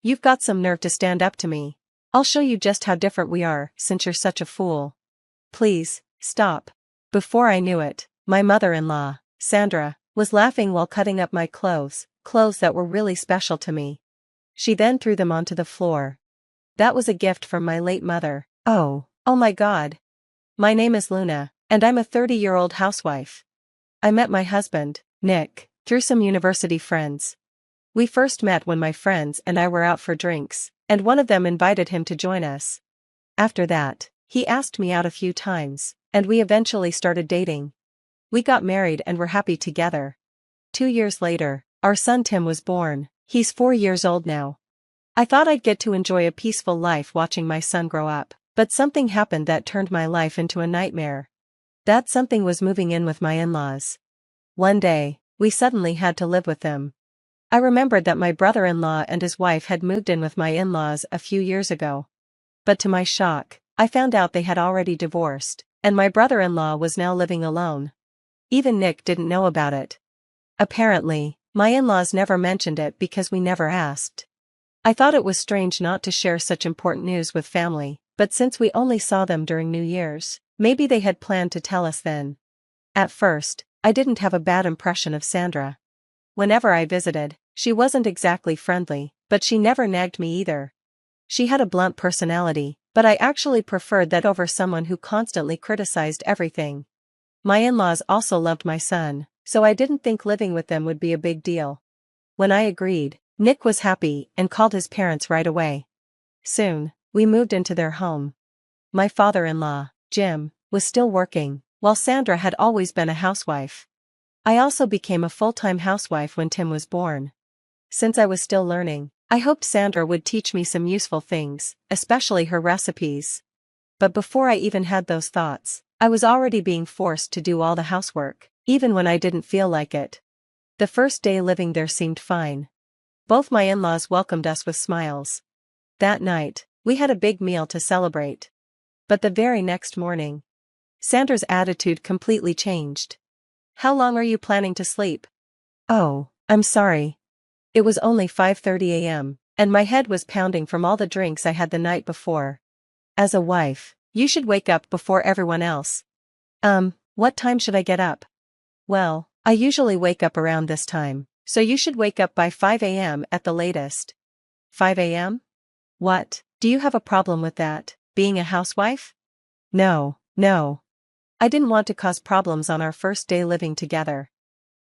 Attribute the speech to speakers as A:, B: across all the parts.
A: You've got some nerve to stand up to me. I'll show you just how different we are, since you're such a fool. Please, stop. Before I knew it, my mother-in-law, Sandra, was laughing while cutting up my clothes that were really special to me. She then threw them onto the floor. That was a gift from my late mother. Oh my God. My name is Luna, and I'm a 30-year-old housewife. I met my husband, Nick, through some university friends. We first met when my friends and I were out for drinks, and one of them invited him to join us. After that, he asked me out a few times, and we eventually started dating. We got married and were happy together. 2 years later, our son Tim was born. He's 4 years old now. I thought I'd get to enjoy a peaceful life watching my son grow up, but something happened that turned my life into a nightmare. That something was moving in with my in-laws. One day, we suddenly had to live with them. I remembered that my brother-in-law and his wife had moved in with my in-laws a few years ago. But to my shock, I found out they had already divorced, and my brother-in-law was now living alone. Even Nick didn't know about it. Apparently, my in-laws never mentioned it because we never asked. I thought it was strange not to share such important news with family, but since we only saw them during New Year's, maybe they had planned to tell us then. At first, I didn't have a bad impression of Sandra. Whenever I visited, she wasn't exactly friendly, but she never nagged me either. She had a blunt personality, but I actually preferred that over someone who constantly criticized everything. My in-laws also loved my son, so I didn't think living with them would be a big deal. When I agreed, Nick was happy and called his parents right away. Soon, we moved into their home. My father-in-law, Jim, was still working, while Sandra had always been a housewife. I also became a full-time housewife when Tim was born. Since I was still learning, I hoped Sandra would teach me some useful things, especially her recipes. But before I even had those thoughts, I was already being forced to do all the housework, even when I didn't feel like it. The first day living there seemed fine. Both my in-laws welcomed us with smiles. That night, we had a big meal to celebrate. But the very next morning, Sandra's attitude completely changed. How long are you planning to sleep? Oh, I'm sorry. It was only 5:30 a.m., and my head was pounding from all the drinks I had the night before. As a wife, you should wake up before everyone else. What time should I get up? Well, I usually wake up around this time, so you should wake up by 5 a.m. at the latest. 5 a.m.? What, do you have a problem with that, being a housewife? No. I didn't want to cause problems on our first day living together.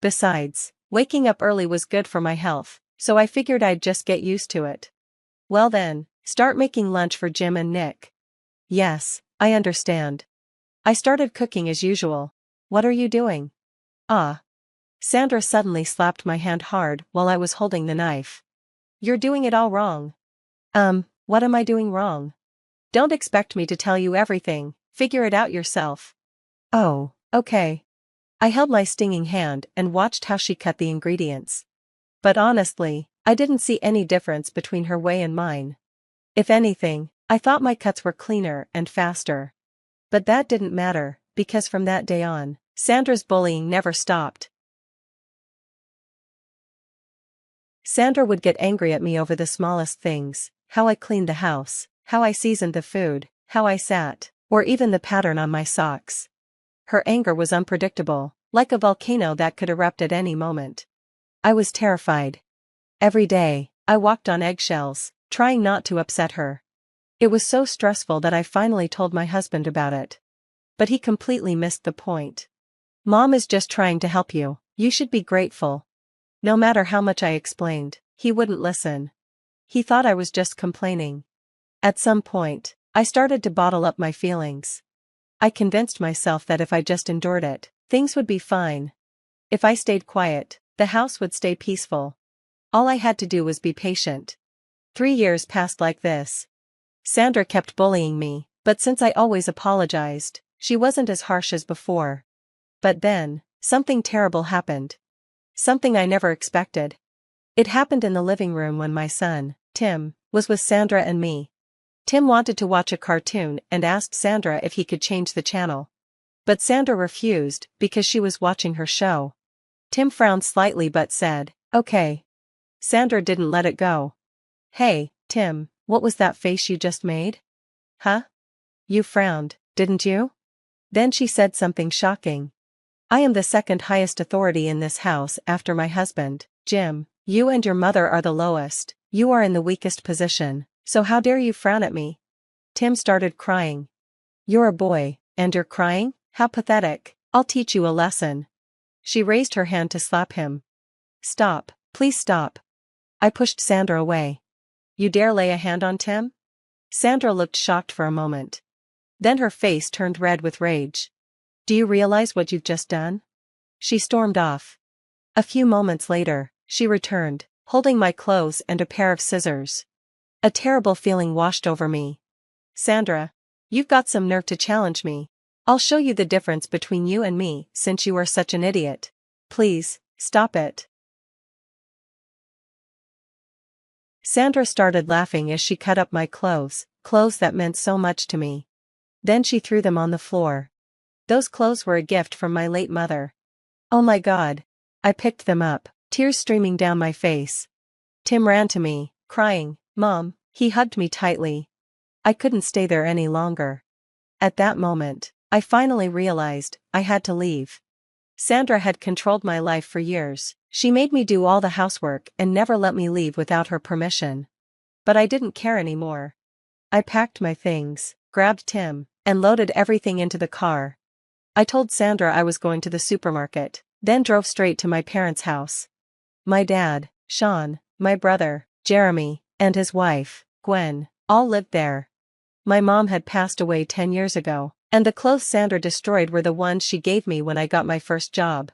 A: Besides, waking up early was good for my health, so I figured I'd just get used to it. Well then, start making lunch for Jim and Nick. Yes, I understand. I started cooking as usual. What are you doing? Sandra suddenly slapped my hand hard while I was holding the knife. You're doing it all wrong. What am I doing wrong? Don't expect me to tell you everything, figure it out yourself. Oh, okay. I held my stinging hand and watched how she cut the ingredients. But honestly, I didn't see any difference between her way and mine. If anything, I thought my cuts were cleaner and faster. But that didn't matter, because from that day on, Sandra's bullying never stopped. Sandra would get angry at me over the smallest things, how I cleaned the house, how I seasoned the food, how I sat, or even the pattern on my socks. Her anger was unpredictable, like a volcano that could erupt at any moment. I was terrified. Every day, I walked on eggshells, trying not to upset her. It was so stressful that I finally told my husband about it. But he completely missed the point. Mom is just trying to help you, you should be grateful. No matter how much I explained, he wouldn't listen. He thought I was just complaining. At some point, I started to bottle up my feelings. I convinced myself that if I just endured it, things would be fine. If I stayed quiet, the house would stay peaceful. All I had to do was be patient. 3 years passed like this. Sandra kept bullying me, but since I always apologized, she wasn't as harsh as before. But then, something terrible happened. Something I never expected. It happened in the living room when my son, Tim, was with Sandra and me. Tim wanted to watch a cartoon and asked Sandra if he could change the channel. But Sandra refused because she was watching her show. Tim frowned slightly but said, "Okay." Sandra didn't let it go. Hey, Tim, what was that face you just made? Huh? You frowned, didn't you? Then she said something shocking. I am the second highest authority in this house after my husband, Jim. You and your mother are the lowest. You are in the weakest position, so how dare you frown at me? Tim started crying. You're a boy, and you're crying? How pathetic. I'll teach you a lesson. She raised her hand to slap him. Stop, please stop. I pushed Sandra away. You dare lay a hand on Tim? Sandra looked shocked for a moment. Then her face turned red with rage. Do you realize what you've just done? She stormed off. A few moments later, she returned, holding my clothes and a pair of scissors. A terrible feeling washed over me. Sandra, you've got some nerve to challenge me. I'll show you the difference between you and me since you are such an idiot. Please, stop it. Sandra started laughing as she cut up my clothes that meant so much to me. Then she threw them on the floor. Those clothes were a gift from my late mother. Oh my God. I picked them up, tears streaming down my face. Tim ran to me, crying, Mom. He hugged me tightly. I couldn't stay there any longer. At that moment, I finally realized I had to leave. Sandra had controlled my life for years. She made me do all the housework and never let me leave without her permission. But I didn't care anymore. I packed my things, grabbed Tim, and loaded everything into the car. I told Sandra I was going to the supermarket, then drove straight to my parents' house. My dad, Sean, my brother, Jeremy, and his wife, Gwen, all lived there. My mom had passed away 10 years ago, and the clothes Sandra destroyed were the ones she gave me when I got my first job.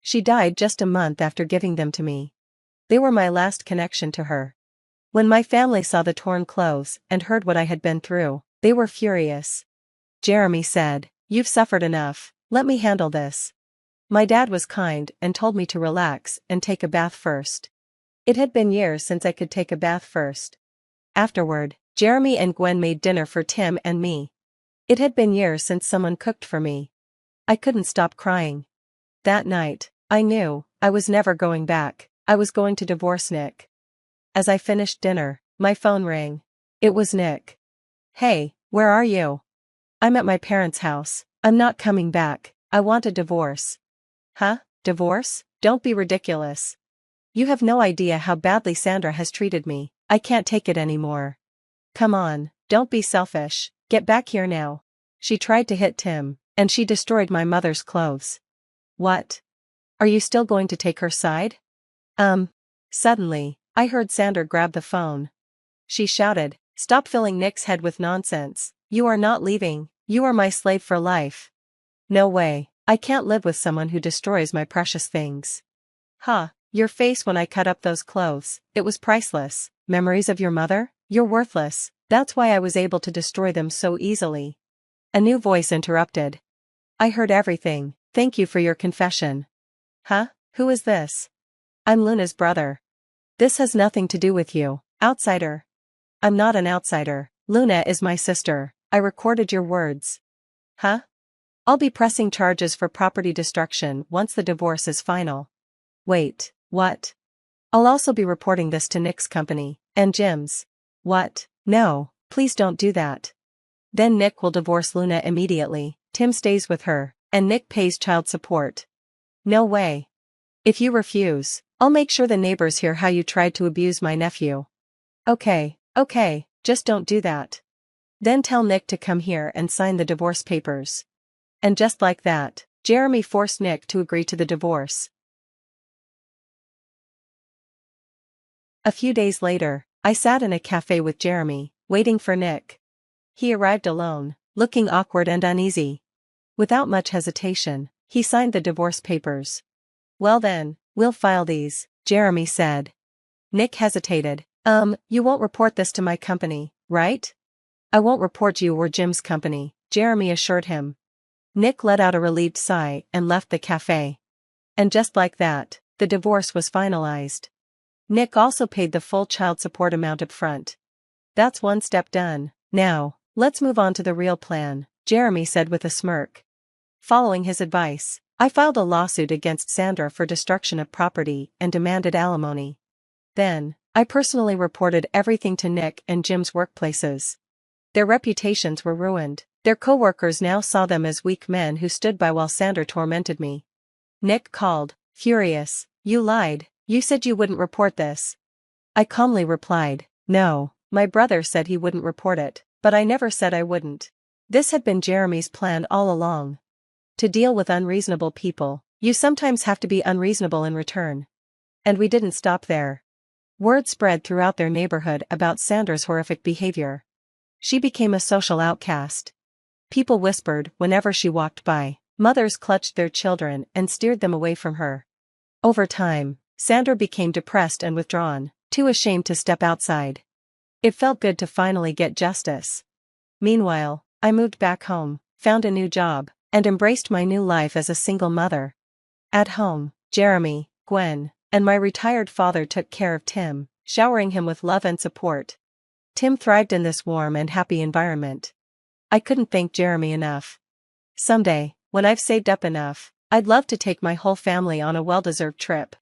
A: She died just a month after giving them to me. They were my last connection to her. When my family saw the torn clothes and heard what I had been through, they were furious. Jeremy said, You've suffered enough, let me handle this. My dad was kind and told me to relax and take a bath first. It had been years since I could take a bath first. Afterward, Jeremy and Gwen made dinner for Tim and me. It had been years since someone cooked for me. I couldn't stop crying. That night, I knew I was never going back. I was going to divorce Nick. As I finished dinner, my phone rang. It was Nick. Hey, where are you? I'm at my parents' house. I'm not coming back. I want a divorce. Huh? Divorce? Don't be ridiculous. You have no idea how badly Sandra has treated me. I can't take it anymore. Come on, don't be selfish. Get back here now. She tried to hit Tim, and she destroyed my mother's clothes. What? Are you still going to take her side? Suddenly, I heard Sandra grab the phone. She shouted, Stop filling Nick's head with nonsense. You are not leaving. You are my slave for life. No way. I can't live with someone who destroys my precious things. Huh, your face when I cut up those clothes, it was priceless. Memories of your mother? You're worthless. That's why I was able to destroy them so easily. A new voice interrupted. I heard everything. Thank you for your confession. Huh? Who is this? I'm Luna's brother. This has nothing to do with you, outsider. I'm not an outsider. Luna is my sister. I recorded your words. Huh? I'll be pressing charges for property destruction once the divorce is final. Wait, what? I'll also be reporting this to Nick's company, and Jim's. What? No, please don't do that. Then Nick will divorce Luna immediately, Tim stays with her, and Nick pays child support. No way. If you refuse, I'll make sure the neighbors hear how you tried to abuse my nephew. Okay, just don't do that. Then tell Nick to come here and sign the divorce papers. And just like that, Jeremy forced Nick to agree to the divorce. A few days later, I sat in a cafe with Jeremy, waiting for Nick. He arrived alone, looking awkward and uneasy. Without much hesitation, he signed the divorce papers. Well then, we'll file these, Jeremy said. Nick hesitated. You won't report this to my company, right? I won't report you or Jim's company, Jeremy assured him. Nick let out a relieved sigh and left the cafe. And just like that, the divorce was finalized. Nick also paid the full child support amount up front. That's one step done. Now, let's move on to the real plan, Jeremy said with a smirk. Following his advice, I filed a lawsuit against Sandra for destruction of property and demanded alimony. Then, I personally reported everything to Nick and Jim's workplaces. Their reputations were ruined. Their coworkers now saw them as weak men who stood by while Sandra tormented me. Nick called, furious. "You lied, you said you wouldn't report this." I calmly replied, "No, my brother said he wouldn't report it, but I never said I wouldn't." This had been Jeremy's plan all along. To deal with unreasonable people, you sometimes have to be unreasonable in return. And we didn't stop there. Word spread throughout their neighborhood about Sandra's horrific behavior. She became a social outcast. People whispered whenever she walked by. Mothers clutched their children and steered them away from her. Over time, Sandra became depressed and withdrawn, too ashamed to step outside. It felt good to finally get justice. Meanwhile, I moved back home, found a new job, and embraced my new life as a single mother. At home, Jeremy, Gwen, and my retired father took care of Tim, showering him with love and support. Tim thrived in this warm and happy environment. I couldn't thank Jeremy enough. Someday, when I've saved up enough, I'd love to take my whole family on a well-deserved trip.